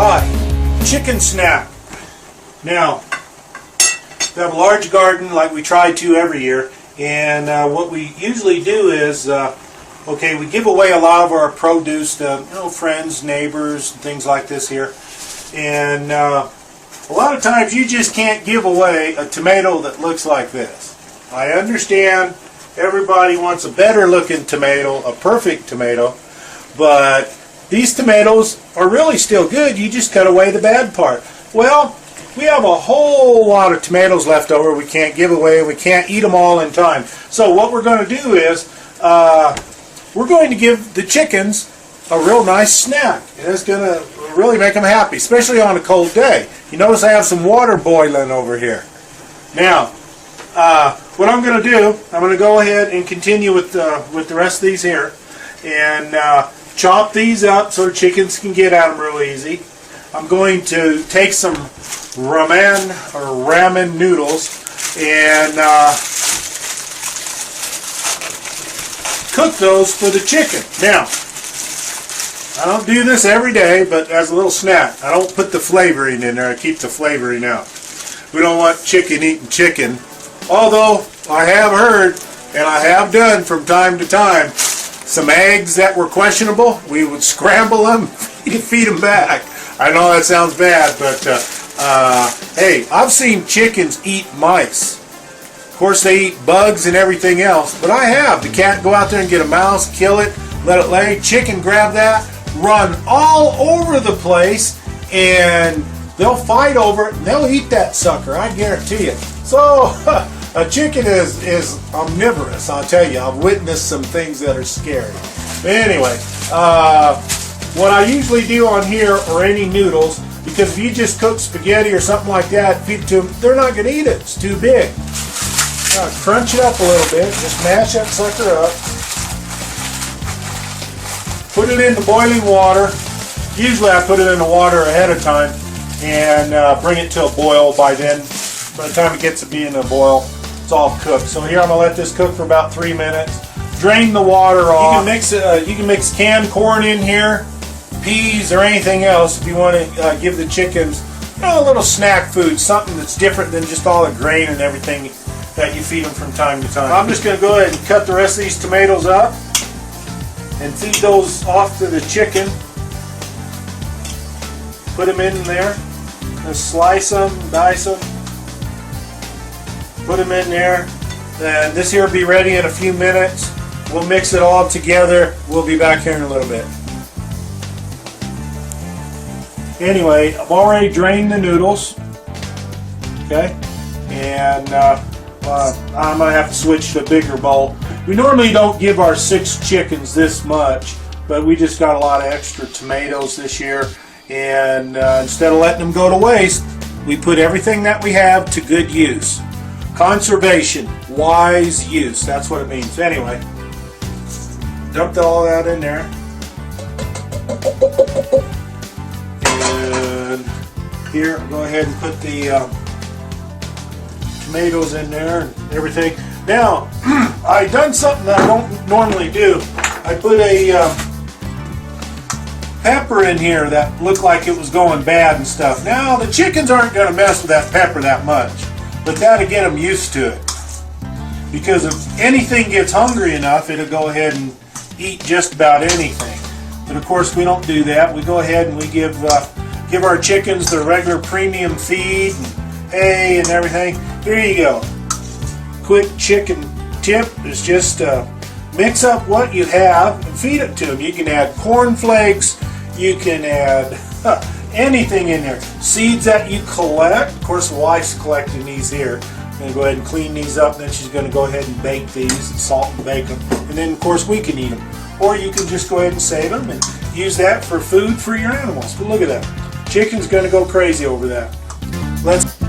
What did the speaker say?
Hi, chicken snack. Now, we have a large garden like we try to every year, and what we usually do is, okay, we give away a lot of our produce to friends, neighbors, things like this here, and a lot of times you just can't give away a tomato that looks like this. I understand everybody wants a better looking tomato, a perfect tomato, but these tomatoes are really still good. You just cut away the bad part. Well, we have a whole lot of tomatoes left over we can't give away. We can't eat them all in time. So what we're going to do is we're going to give the chickens a real nice snack. And it's going to really make them happy, especially on a cold day. You notice I have some water boiling over here. Now, what I'm going to do, I'm going to go ahead and continue with the rest of these here. And chop these up so the chickens can get at them real easy. I'm going to take some ramen noodles and cook those for the chicken. Now, I don't do this every day, but as a little snack. I don't put the flavoring in there. I keep the flavoring out. We don't want chicken eating chicken. Although I have heard, and I have done from time to time, some eggs that were questionable, we would scramble them, feed them back. I know that sounds bad, but hey, I've seen chickens eat mice. Of course, they eat bugs and everything else, but I have. The cat go out there and get a mouse, kill it, let it lay. Chicken grab that, run all over the place, and they'll fight over it, and they'll eat that sucker, I guarantee it. So, a chicken is omnivorous, I'll tell you. I've witnessed some things that are scary. But anyway, what I usually do on here are any noodles, because if you just cook spaghetti or something like that, feed it to them, they're not going to eat it. It's too big. Crunch it up a little bit. Just mash that sucker up. Put it into boiling water. Usually I put it in the water ahead of time and bring it to a boil by then. By the time it gets to being a boil, it's all cooked. So here I'm going to let this cook for about 3 minutes. Drain the water off. You can mix canned corn in here, peas, or anything else if you want to give the chickens a little snack food, something that's different than just all the grain and everything that you feed them from time to time. I'm just going to go ahead and cut the rest of these tomatoes up and feed those off to the chicken. Put them in there. Just slice them, dice them. Put them in there, and this here will be ready in a few minutes. We'll mix it all together. We'll be back here in a little bit. Anyway, I've already drained the noodles, okay, and I'm going to have to switch to a bigger bowl. We normally don't give our 6 chickens this much, but we just got a lot of extra tomatoes this year, and instead of letting them go to waste, we put everything that we have to good use. Conservation, wise use, that's what it means. Anyway, dump all that in there. And here, I'll go ahead and put the tomatoes in there and everything. Now, I done something that I don't normally do. I put a pepper in here that looked like it was going bad and stuff. Now, the chickens aren't going to mess with that pepper that much. But that'll get them used to it. Because if anything gets hungry enough, it'll go ahead and eat just about anything. But of course, we don't do that. We go ahead and we give our chickens their regular premium feed and hay and everything. Here you go. Quick chicken tip is just mix up what you have and feed it to them. You can add corn flakes. You can add anything in there. Seeds that you collect. Of course, the wife's collecting these here. I'm going to go ahead and clean these up, and then she's going to go ahead and bake these, and salt and bake them. And then, of course, we can eat them. Or you can just go ahead and save them and use that for food for your animals. But look at that. Chicken's going to go crazy over that. Let's